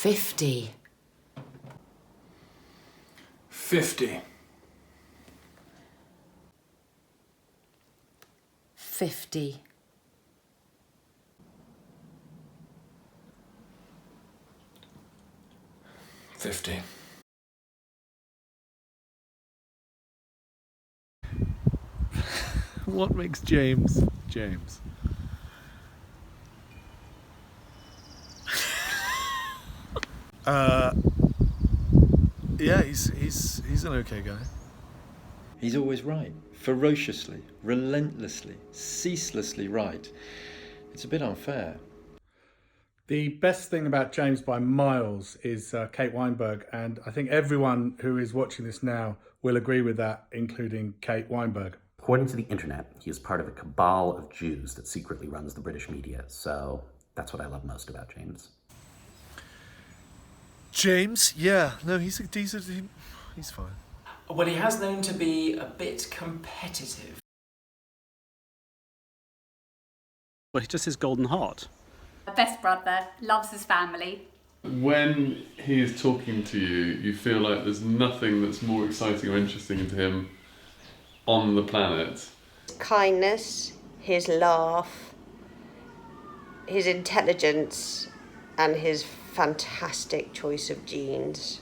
50. 50. 50. 50. What makes James James? Yeah, he's an okay guy. He's always right. Ferociously, relentlessly, ceaselessly right. It's a bit unfair. The best thing about James by miles is Kate Weinberg, and I think everyone who is watching this now will agree with that, including Kate Weinberg. According to the internet, he is part of a cabal of Jews that secretly runs the British media, so that's what I love most about James. James, yeah, no, he's fine. Well, he has known to be a bit competitive. Well, he just is golden hot. Best brother, loves his family. When he is talking to you, you feel like there's nothing that's more exciting or interesting to him on the planet. Kindness, his laugh, his intelligence, and his fantastic choice of jeans.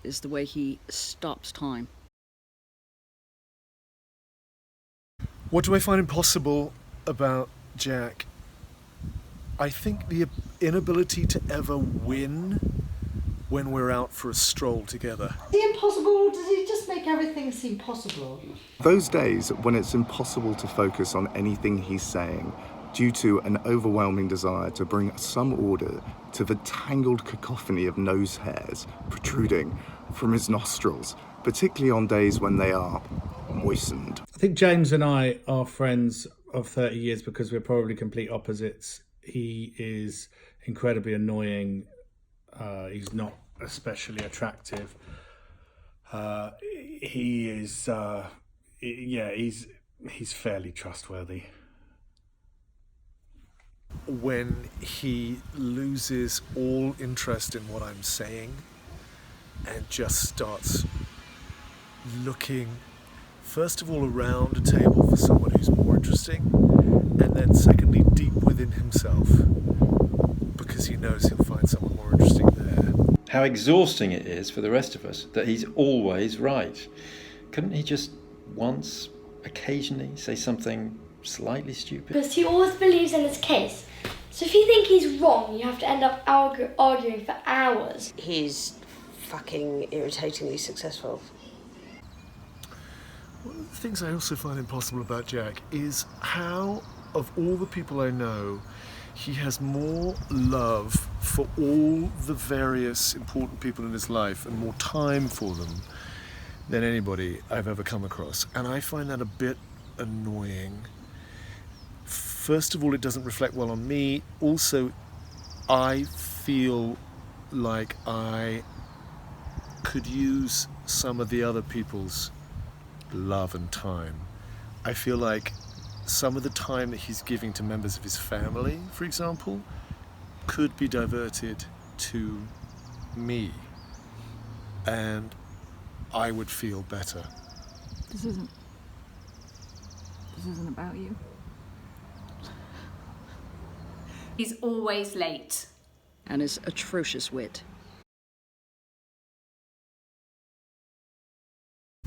Is the way he stops time. What do I find impossible about Jack? I think the inability to ever win when we're out for a stroll together. Is he impossible, or does he just make everything seem possible? Those days when it's impossible to focus on anything he's saying due to an overwhelming desire to bring some order to the tangled cacophony of nose hairs protruding from his nostrils, particularly on days when they are moistened. I think James and I are friends of 30 years because we're probably complete opposites. He is incredibly annoying. He's not especially attractive. He is, he's fairly trustworthy. When he loses all interest in what I'm saying and just starts looking, first of all, around a table for someone who's more interesting, and then secondly, deep within himself, because he knows he'll find someone more interesting there. How exhausting it is for the rest of us that he's always right. Couldn't he just once, occasionally, say something slightly stupid? Because he always believes in his case. So if you think he's wrong, you have to end up arguing for hours. He's fucking irritatingly successful. One of the things I also find impossible about Jack is how, of all the people I know, he has more love for all the various important people in his life and more time for them than anybody I've ever come across. And I find that a bit annoying. First of all, it doesn't reflect well on me. Also, I feel like I could use some of the other people's love and time. I feel like some of the time that he's giving to members of his family, for example, could be diverted to me, and I would feel better. This isn't about you. He's always late. And his atrocious wit.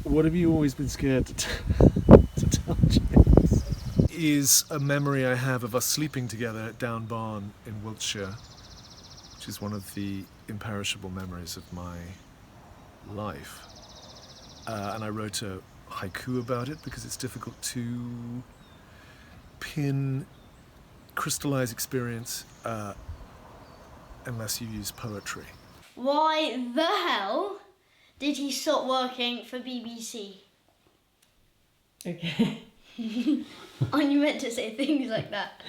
What have you always been scared to tell James? Is a memory I have of us sleeping together at Down Barn in Wiltshire, which is one of the imperishable memories of my life. And I wrote a haiku about it because it's difficult to crystallize experience unless you use poetry. Why the hell did he stop working for BBC? Okay. Aren't you meant to say things like that?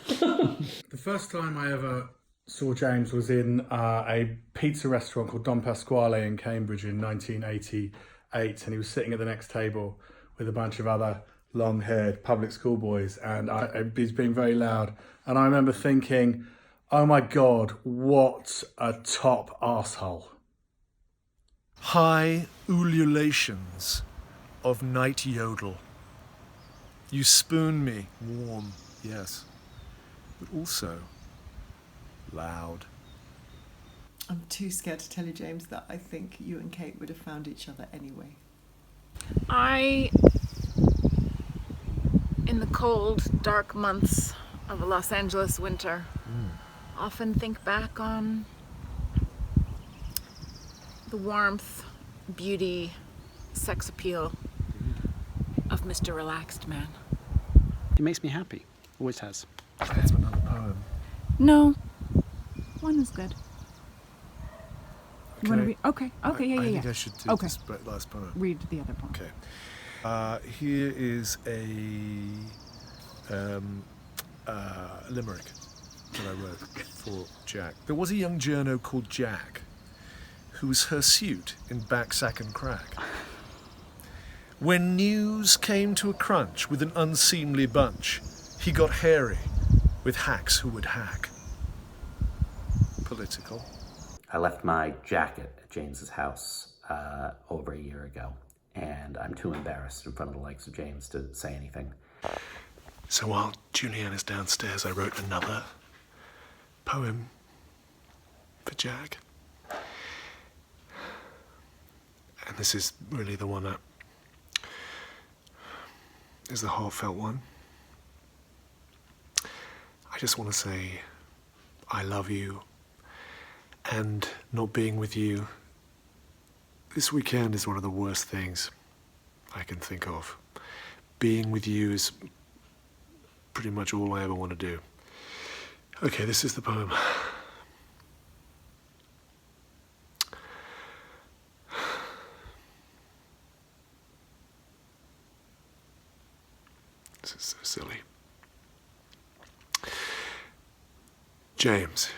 The first time I ever saw James was in a pizza restaurant called Don Pasquale in Cambridge in 1988, and he was sitting at the next table with a bunch of other long-haired public school boys, and he's being very loud. And I remember thinking, Oh my God, what a top arsehole. High ululations of night yodel. You spoon me warm, yes, but also loud. I'm too scared to tell you, James, that I think you and Kate would have found each other anyway. In the cold, dark months of a Los Angeles winter, often think back on the warmth, beauty, sex appeal of Mr. Relaxed Man. He makes me happy. Always has. That's another poem. No, one is good. You want to Okay. read? Okay. Okay. I Yeah. think I should do Okay. this last poem. Read the other poem. Okay. Here is a limerick that I wrote for Jack. There was a young journo called Jack, who was hirsute in back sack and crack. When news came to a crunch with an unseemly bunch, he got hairy with hacks who would hack. Political. I left my jacket at James's house over a year ago, and I'm too embarrassed in front of the likes of James to say anything. So while Julianne is downstairs, I wrote another poem for Jack. And this is really the one that is the heartfelt one. I just want to say I love you, and not being with you this weekend is one of the worst things I can think of. Being with you is pretty much all I ever want to do. Okay, this is the poem. This is so silly. James.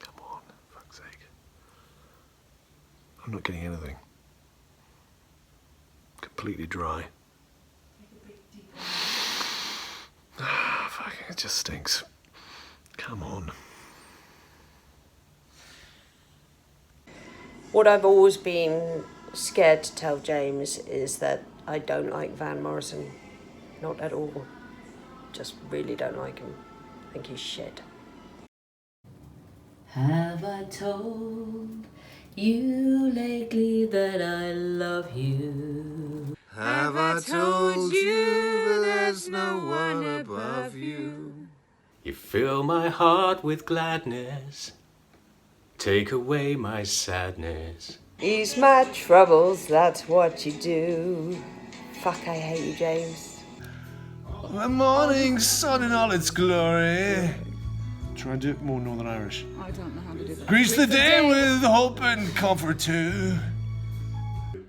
Come on, for fuck's sake. I'm not getting anything. Completely dry. Ah, fuck, it just stinks. Come on. What I've always been scared to tell James is that I don't like Van Morrison. Not at all. Just really don't like him. I think he's shit. Have I told you lately that I love you? Have I told you there's no one above you? You fill my heart with gladness, take away my sadness. Ease my troubles, that's what you do. Fuck, I hate you, James. The morning sun in all its glory. Try and do it more Northern Irish. I don't know how to do that. Grease the day with hope and comfort too.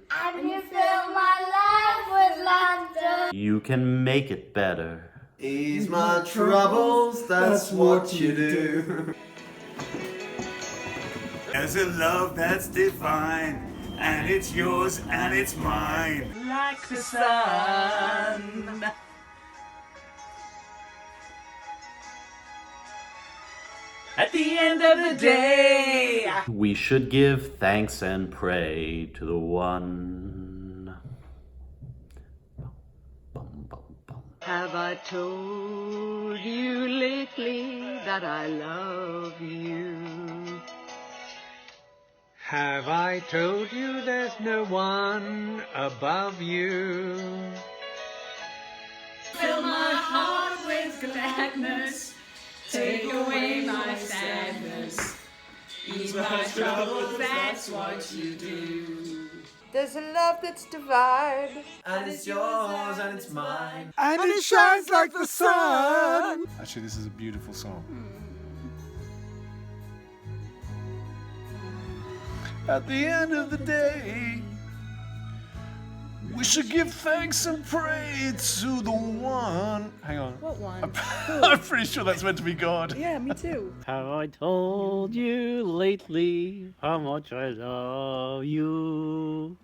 And you fill my life with laughter. You can make it better. Ease my troubles, that's what you do. There's a love that's divine, and it's yours and it's mine. Like the sun. At the end of the day, We should give thanks and pray to the one. Have I told you lately that I love you? Have I told you there's no one above you? Fill my heart with gladness, take away my sadness. Ease my troubles, that's what you do. There's a love that's divine, And it's yours and it's mine. And it shines like the sun. Actually, this is a beautiful song. At the end of the day, we should give thanks and pray to the one. Hang on. What one? I'm pretty sure that's meant to be God. Yeah, me too. Have I told you lately how much I love you?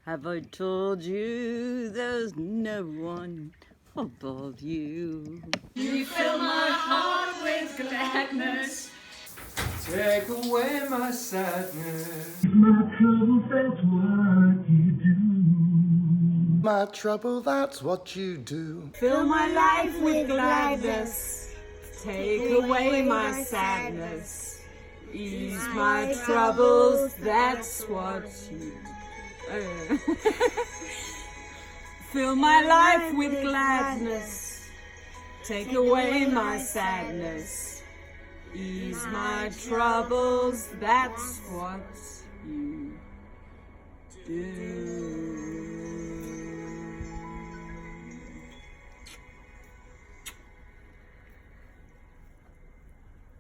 Have I told you there's no one above you? You fill my heart with gladness. Take away my sadness. My trouble, that's what you do. Fill my life with gladness. Take away my sadness. Ease my troubles, that's what you do. Fill my life with gladness. Take away my sadness. Ease my troubles, that's what you do.